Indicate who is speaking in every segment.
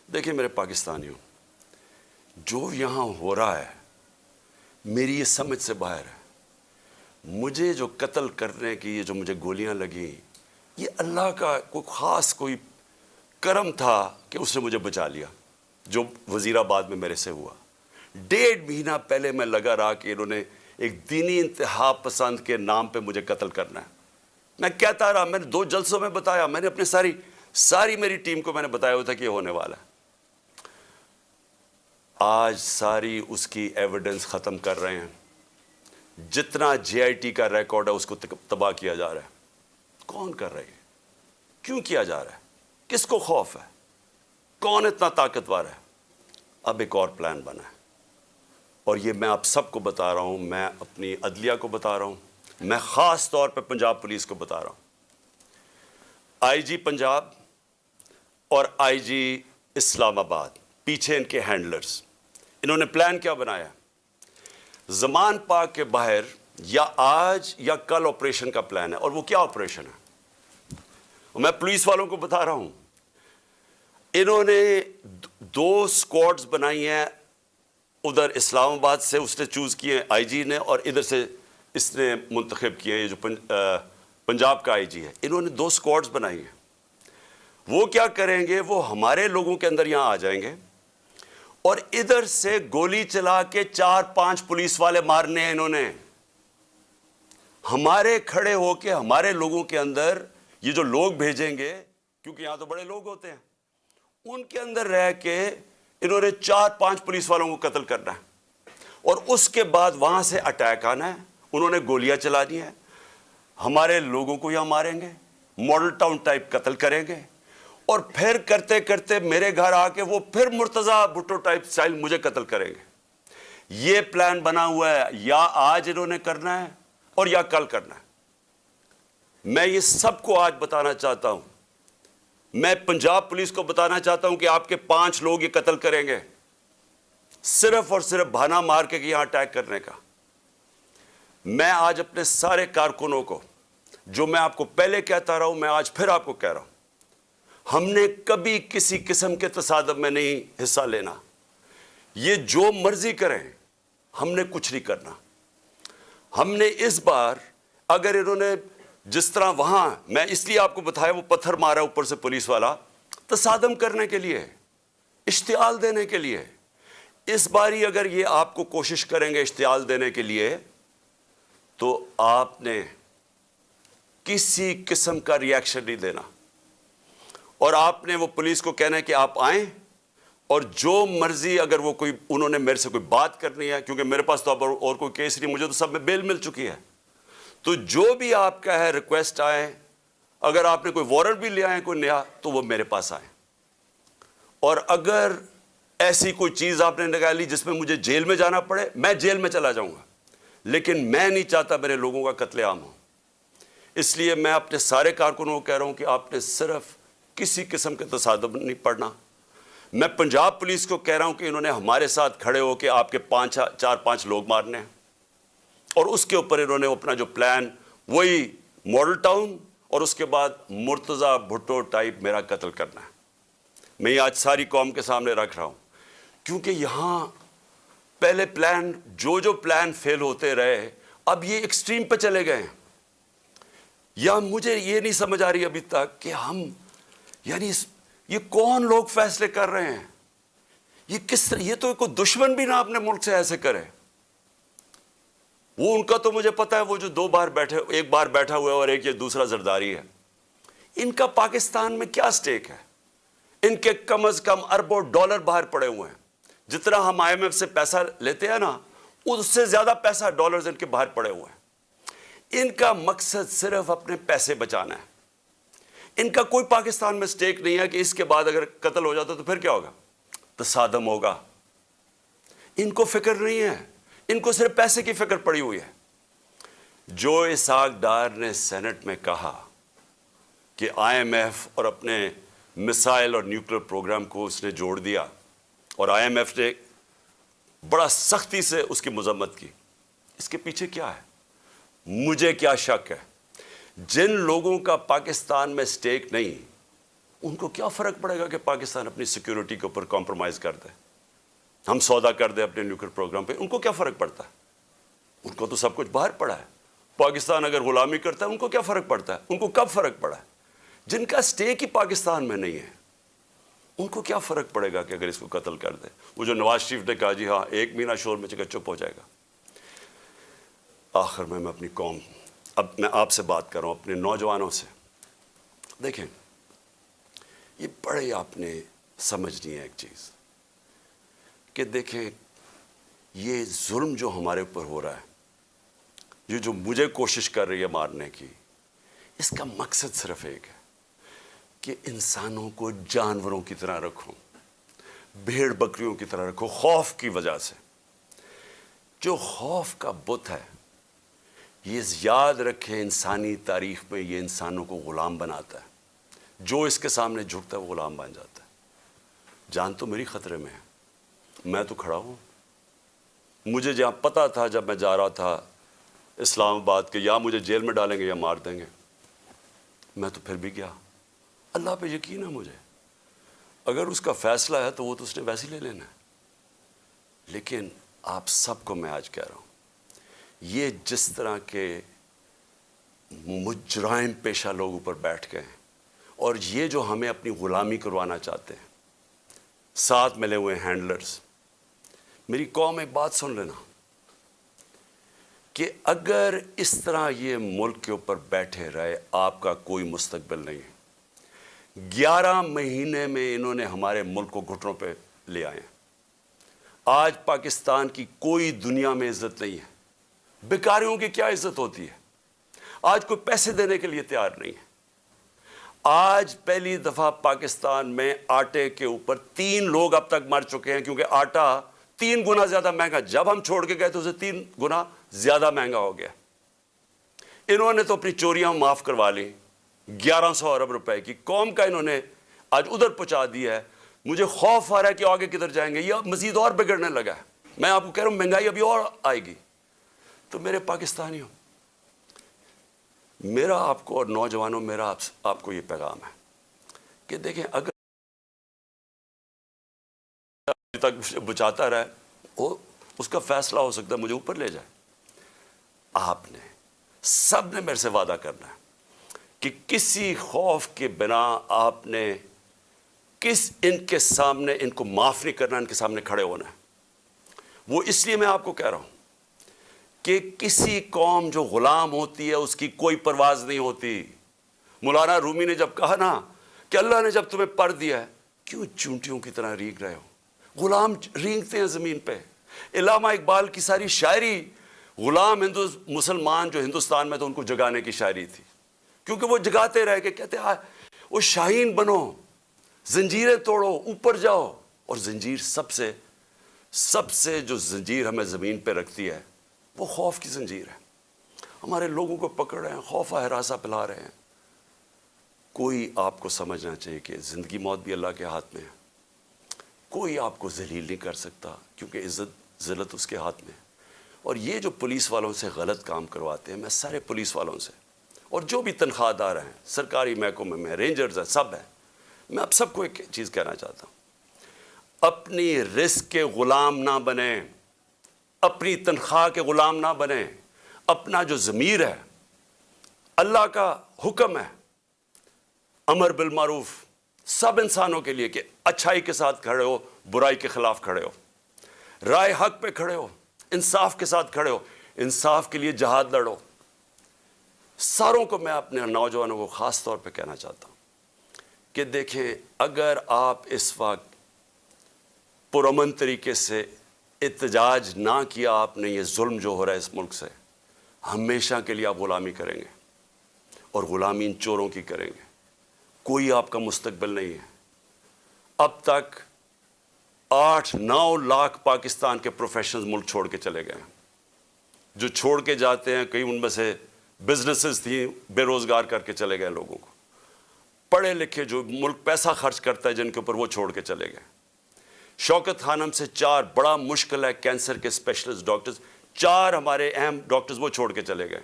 Speaker 1: دیکھیں میرے پاکستانیوں، جو یہاں ہو رہا ہے میری یہ سمجھ سے باہر ہے۔ مجھے جو قتل کرنے کی یہ جو مجھے گولیاں لگیں، یہ اللہ کا کوئی خاص کوئی کرم تھا کہ اس نے مجھے بچا لیا، جو وزیر آباد میں میرے سے ہوا۔ 1.5 مہینہ پہلے میں لگا رہا کہ انہوں نے ایک دینی انتہا پسند کے نام پہ مجھے قتل کرنا ہے۔ میں کہتا رہا، میں نے 2 جلسوں میں بتایا، میں نے اپنے ساری میری ٹیم کو میں نے بتایا ہوا تھا کہ یہ ہونے والا ہے۔ آج ساری اس کی ایویڈنس ختم کر رہے ہیں، جتنا جے آئی ٹی کا ریکارڈ ہے اس کو تباہ کیا جا رہا ہے۔ کون کر رہے ہیں؟ کیوں کیا جا رہا ہے؟ کس کو خوف ہے؟ کون اتنا طاقتور ہے؟ اب ایک اور پلان بنا ہے، اور یہ میں آپ سب کو بتا رہا ہوں، میں اپنی عدلیہ کو بتا رہا ہوں، میں خاص طور پہ پنجاب پولیس کو بتا رہا ہوں۔ آئی جی پنجاب اور آئی جی اسلام آباد، پیچھے ان کے ہینڈلرز، انہوں نے پلان کیا بنایا؟ زمان پاک کے باہر یا آج یا کل آپریشن کا پلان ہے۔ اور وہ کیا آپریشن ہے؟ میں پولیس والوں کو بتا رہا ہوں، انہوں نے 2 اسکواڈز بنائی ہیں، ادھر اسلام آباد سے اس نے چوز کیے آئی جی نے، اور ادھر سے اس نے منتخب کیے یہ جو پنجاب کا آئی جی ہے۔ انہوں نے 2 اسکواڈز بنائی ہیں۔ وہ کیا کریں گے؟ وہ ہمارے لوگوں کے اندر یہاں آ جائیں گے اور ادھر سے گولی چلا کے 4-5 پولیس والے مارنے ہیں انہوں نے۔ ہمارے کھڑے ہو کے ہمارے لوگوں کے اندر یہ جو لوگ بھیجیں گے، کیونکہ یہاں تو بڑے لوگ ہوتے ہیں، ان کے اندر رہ کے انہوں نے 4-5 پولیس والوں کو قتل کرنا ہے، اور اس کے بعد وہاں سے اٹیک آنا ہے، انہوں نے گولیاں چلانی ہے، ہمارے لوگوں کو یہاں ماریں گے، ماڈل ٹاؤن ٹائپ قتل کریں گے، اور پھر کرتے کرتے میرے گھر آ کے وہ پھر مرتضیٰ بھٹو ٹائپ سٹائل مجھے قتل کریں گے۔ یہ پلان بنا ہوا ہے، یا آج انہوں نے کرنا ہے اور یا کل کرنا ہے۔ میں یہ سب کو آج بتانا چاہتا ہوں، میں پنجاب پولیس کو بتانا چاہتا ہوں کہ آپ کے 5 لوگ یہ قتل کریں گے، صرف اور صرف بہانہ مار کے یہاں اٹیک کرنے کا۔ میں آج اپنے سارے کارکنوں کو، جو میں آپ کو پہلے کہتا رہا ہوں، میں آج پھر آپ کو کہہ رہا ہوں، ہم نے کبھی کسی قسم کے تصادم میں نہیں حصہ لینا۔ یہ جو مرضی کریں، ہم نے کچھ نہیں کرنا۔ ہم نے اس بار، اگر انہوں نے جس طرح وہاں، میں اس لیے آپ کو بتایا، وہ پتھر مارا اوپر سے پولیس والا، تصادم کرنے کے لیے، اشتعال دینے کے لیے۔ اس باری اگر یہ آپ کو کوشش کریں گے اشتعال دینے کے لیے، تو آپ نے کسی قسم کا ری ایکشن نہیں دینا، اور آپ نے وہ پولیس کو کہنا ہے کہ آپ آئیں، اور جو مرضی، اگر وہ کوئی انہوں نے میرے سے کوئی بات کرنی ہے، کیونکہ میرے پاس تو اب اور کوئی کیس نہیں، مجھے تو سب میں بیل مل چکی ہے، تو جو بھی آپ کا ہے ریکویسٹ آئے، اگر آپ نے کوئی وارنٹ بھی لے آئے کوئی نیا، تو وہ میرے پاس آئیں۔ اور اگر ایسی کوئی چیز آپ نے نکالی جس میں مجھے جیل میں جانا پڑے، میں جیل میں چلا جاؤں گا، لیکن میں نہیں چاہتا میرے لوگوں کا قتل عام ہو۔ اس لیے میں اپنے سارے کارکنوں کو کہہ رہا ہوں کہ آپ نے صرف کسی قسم کے تصادم نہیں پڑنا۔ میں پنجاب پولیس کو کہہ رہا ہوں کہ انہوں نے ہمارے ساتھ کھڑے ہو کے آپ کے 4-5 لوگ مارنے ہیں، اور اس کے اوپر انہوں نے اپنا جو پلان، وہی ماڈل ٹاؤن اور اس کے بعد مرتضیٰ بھٹو ٹائپ میرا قتل کرنا ہے۔ میں یہ آج ساری قوم کے سامنے رکھ رہا ہوں، کیونکہ یہاں پہلے پلان، جو پلان فیل ہوتے رہے، اب یہ ایکسٹریم پہ چلے گئے ہیں۔ یا مجھے یہ نہیں سمجھ آ رہی ابھی تک کہ ہم، یعنی یہ کون لوگ فیصلے کر رہے ہیں؟ یہ کس طرح، یہ تو کوئی دشمن بھی نہ اپنے ملک سے ایسے کرے۔ وہ ان کا تو مجھے پتا ہے، وہ جو 2 بار بیٹھے، ایک بار بیٹھا ہوا ہے اور ایک یہ دوسرا زرداری ہے، ان کا پاکستان میں کیا سٹیک ہے؟ ان کے کم از کم اربوں ڈالر باہر پڑے ہوئے ہیں۔ جتنا ہم آئی ایم ایف سے پیسہ لیتے ہیں نا، اس سے زیادہ پیسہ ڈالرز ان کے باہر پڑے ہوئے ہیں۔ ان کا مقصد صرف اپنے پیسے بچانا ہے۔ ان کا کوئی پاکستان میں سٹیک نہیں ہے کہ اس کے بعد اگر قتل ہو جاتا تو پھر کیا ہوگا؟ تصادم ہوگا۔ ان کو فکر نہیں ہے، ان کو صرف پیسے کی فکر پڑی ہوئی ہے۔ جو اسحاق ڈار نے سینٹ میں کہا کہ آئی ایم ایف اور اپنے میسائل اور نیوکلیر پروگرام کو اس نے جوڑ دیا، اور آئی ایم ایف نے بڑا سختی سے اس کی مذمت کی، اس کے پیچھے کیا ہے؟ مجھے کیا شک ہے، جن لوگوں کا پاکستان میں سٹیک نہیں، ان کو کیا فرق پڑے گا کہ پاکستان اپنی سیکیورٹی کے اوپر کمپرومائز کر دے, ہم سودا کر دیں اپنے نیوکلیئر پروگرام پہ؟ ان کو کیا فرق پڑتا ہے؟ ان کو تو سب کچھ باہر پڑا ہے. پاکستان اگر غلامی کرتا ہے ان کو کیا فرق پڑتا ہے؟ ان کو کب فرق پڑا ہے؟ جن کا اسٹیک ہی پاکستان میں نہیں ہے ان کو کیا فرق پڑے گا کہ اگر اس کو قتل کر دے؟ وہ جو نواز شریف نے کہا جی ہاں ایک مہینہ شور میں چکا چپ ہو جائے گا. آخر میں اپنی قوم, اب میں آپ سے بات کر رہا ہوں, اپنے نوجوانوں سے. دیکھیں یہ بڑے آپ نے سمجھنی ہے ایک چیز کہ دیکھیں یہ ظلم جو ہمارے اوپر ہو رہا ہے, یہ جو مجھے کوشش کر رہی ہے مارنے کی, اس کا مقصد صرف ایک ہے کہ انسانوں کو جانوروں کی طرح رکھو, بھیڑ بکریوں کی طرح رکھو, خوف کی وجہ سے. جو خوف کا بت ہے یہ یاد رکھے انسانی تاریخ میں یہ انسانوں کو غلام بناتا ہے. جو اس کے سامنے جھکتا ہے وہ غلام بن جاتا ہے. جان تو میری خطرے میں ہے, میں تو کھڑا ہوں. مجھے جہاں پتہ تھا جب میں جا رہا تھا اسلام آباد کے یا مجھے جیل میں ڈالیں گے یا مار دیں گے, میں تو پھر بھی گیا. اللہ پہ یقین ہے مجھے, اگر اس کا فیصلہ ہے تو وہ تو اس نے ویسے ہی لے لینا ہے. لیکن آپ سب کو میں آج کہہ رہا ہوں, یہ جس طرح کے مجرم پیشہ لوگ اوپر بیٹھ گئے ہیں اور یہ جو ہمیں اپنی غلامی کروانا چاہتے ہیں, ساتھ ملے ہوئے ہینڈلرز, میری قوم ایک بات سن لینا کہ اگر اس طرح یہ ملک کے اوپر بیٹھے رہے آپ کا کوئی مستقبل نہیں ہے. 11 مہینے میں انہوں نے ہمارے ملک کو گھٹنوں پہ لے آئے ہیں. آج پاکستان کی کوئی دنیا میں عزت نہیں ہے. بیکاریوں کی کیا عزت ہوتی ہے؟ آج کوئی پیسے دینے کے لیے تیار نہیں ہے. آج پہلی دفعہ پاکستان میں آٹے کے اوپر 3 لوگ اب تک مر چکے ہیں کیونکہ آٹا 3 گنا زیادہ مہنگا, جب ہم چھوڑ کے گئے تو اسے 3 گنا زیادہ مہنگا ہو گیا. انہوں نے تو اپنی چوریاں معاف کروا لی 1100 ارب روپے کی, قوم کا انہوں نے آج ادھر پہنچا دیا ہے. مجھے خوف آ رہا ہے کہ آگے کدھر جائیں گے, یہ مزید اور بگڑنے لگا ہے. میں آپ کو کہہ رہا ہوں مہنگائی ابھی اور آئے گی. تو میرے پاکستانیوں, میرا آپ کو اور نوجوانوں, میرا آپ کو یہ پیغام ہے کہ دیکھیں اگر تک بچاتا رہے وہ اس کا فیصلہ ہو سکتا ہے مجھے اوپر لے جائے. آپ نے سب نے میرے سے وعدہ کرنا ہے کہ کسی خوف کے بنا آپ نے ان کے سامنے, ان کو معاف نہیں کرنا, ان کے سامنے کھڑے ہونا ہے. وہ اس لیے میں آپ کو کہہ رہا ہوں کہ کسی قوم جو غلام ہوتی ہے اس کی کوئی پرواز نہیں ہوتی. مولانا رومی نے جب کہا نا کہ اللہ نے جب تمہیں پر دیا ہے کیوں چونٹیوں کی طرح رینگ رہے ہو, غلام رینگتے ہیں زمین پہ. علامہ اقبال کی ساری شاعری غلام مسلمان جو ہندوستان میں تو ان کو جگانے کی شاعری تھی, کیونکہ وہ جگاتے رہ کے کہتے ہیں وہ شاہین بنو, زنجیریں توڑو, اوپر جاؤ. اور زنجیر سب سے جو زنجیر ہمیں زمین پہ رکھتی ہے وہ خوف کی زنجیر ہے. ہمارے لوگوں کو پکڑ رہے ہیں, خوف ہراساں پلا رہے ہیں. کوئی آپ کو سمجھنا چاہیے کہ زندگی موت بھی اللہ کے ہاتھ میں ہے. کوئی آپ کو ذلیل نہیں کر سکتا کیونکہ عزت ذلت اس کے ہاتھ میں ہے. اور یہ جو پولیس والوں سے غلط کام کرواتے ہیں, میں سارے پولیس والوں سے اور جو بھی تنخواہ دار ہیں, سرکاری محکمے میں رینجرز ہیں, سب ہیں, میں اب سب کو ایک چیز کہنا چاہتا ہوں, اپنی رزق کے غلام نہ بنیں, اپنی تنخواہ کے غلام نہ بنیں. اپنا جو ضمیر ہے, اللہ کا حکم ہے امر بالمعروف سب انسانوں کے لیے کہ اچھائی کے ساتھ کھڑے ہو, برائی کے خلاف کھڑے ہو, رائے حق پہ کھڑے ہو, انصاف کے ساتھ کھڑے ہو, انصاف کے لیے جہاد لڑو. ساروں کو میں اپنے نوجوانوں کو خاص طور پہ کہنا چاہتا ہوں کہ دیکھیں اگر آپ اس وقت پرامن طریقے سے احتجاج نہ کیا آپ نے, یہ ظلم جو ہو رہا ہے اس ملک سے, ہمیشہ کے لیے آپ غلامی کریں گے اور غلامی ان چوروں کی کریں گے. کوئی آپ کا مستقبل نہیں ہے. اب تک 8-9 لاکھ پاکستان کے پروفیشنز ملک چھوڑ کے چلے گئے ہیں. جو چھوڑ کے جاتے ہیں کئی ان میں سے بزنسز تھیں, بے روزگار کر کے چلے گئے لوگوں کو. پڑھے لکھے جو ملک پیسہ خرچ کرتا ہے جن کے اوپر, وہ چھوڑ کے چلے گئے. شوکت خانم سے 4 بڑا مشکل ہے کینسر کے اسپیشلسٹ ڈاکٹرز, 4 ہمارے اہم ڈاکٹرز وہ چھوڑ کے چلے گئے.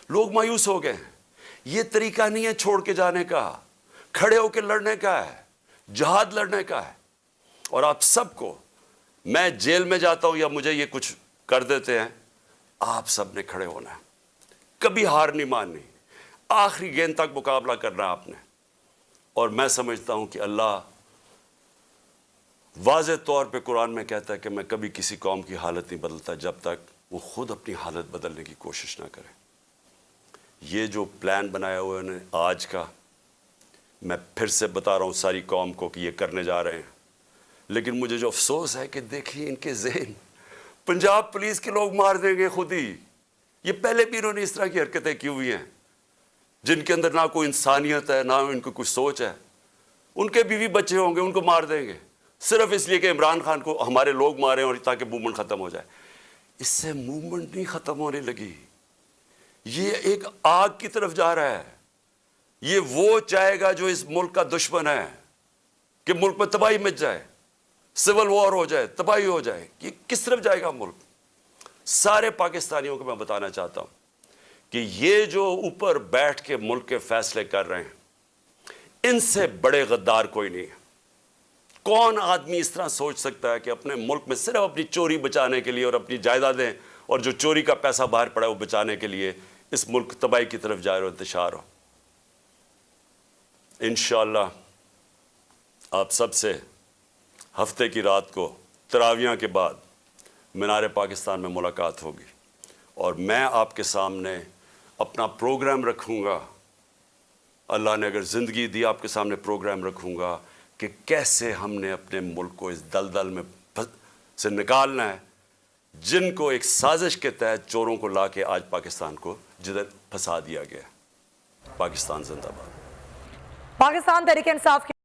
Speaker 1: لوگ مایوس ہو گئے ہیں. یہ طریقہ نہیں ہے چھوڑ کے جانے کا. کھڑے ہو کے لڑنے کا ہے, جہاد لڑنے کا ہے. اور آپ سب کو, میں جیل میں جاتا ہوں یا مجھے یہ کچھ کر دیتے ہیں, آپ سب نے کھڑے ہونا ہے, کبھی ہار نہیں ماننی, آخری گیند تک مقابلہ کرنا ہے آپ نے. اور میں سمجھتا ہوں کہ اللہ واضح طور پہ قرآن میں کہتا ہے کہ میں کبھی کسی قوم کی حالت نہیں بدلتا جب تک وہ خود اپنی حالت بدلنے کی کوشش نہ کرے. یہ جو پلان بنایا ہوا ہے آج کا, میں پھر سے بتا رہا ہوں ساری قوم کو کہ یہ کرنے جا رہے ہیں, لیکن مجھے جو افسوس ہے کہ دیکھیے ان کے ذہن, پنجاب پولیس کے لوگ مار دیں گے خود ہی. یہ پہلے بھی انہوں نے اس طرح کی حرکتیں کی ہوئی ہیں جن کے اندر نہ کوئی انسانیت ہے, نہ ان کو کچھ سوچ ہے. ان کے بیوی بچے ہوں گے, ان کو مار دیں گے صرف اس لیے کہ عمران خان کو ہمارے لوگ مارے اور تاکہ موومنٹ ختم ہو جائے. اس سے موومنٹ نہیں ختم ہونے لگی, یہ ایک آگ کی طرف جا رہا ہے. یہ وہ چاہے گا جو اس ملک کا دشمن ہے کہ ملک میں تباہی مچ جائے, سول وار ہو جائے, تباہی ہو جائے. یہ کس طرف جائے گا ملک؟ سارے پاکستانیوں کو میں بتانا چاہتا ہوں کہ یہ جو اوپر بیٹھ کے ملک کے فیصلے کر رہے ہیں, ان سے بڑے غدار کوئی نہیں ہے. کون آدمی اس طرح سوچ سکتا ہے کہ اپنے ملک میں صرف اپنی چوری بچانے کے لیے اور اپنی جائیدادیں اور جو چوری کا پیسہ باہر پڑا ہے وہ بچانے کے لیے اس ملک تباہی کی طرف جائے اور انتشار ہو؟ انشاءاللہ آپ سب سے ہفتے کی رات کو تراویح کے بعد مینار پاکستان میں ملاقات ہوگی, اور میں آپ کے سامنے اپنا پروگرام رکھوں گا. اللہ نے اگر زندگی دی, آپ کے سامنے پروگرام رکھوں گا کہ کیسے ہم نے اپنے ملک کو اس دلدل میں سے نکالنا ہے جن کو ایک سازش کے تحت چوروں کو لا کے آج پاکستان کو جدھر پھنسا دیا گیا. پاکستان زندہ باد.
Speaker 2: پاکستان تحریک انصاف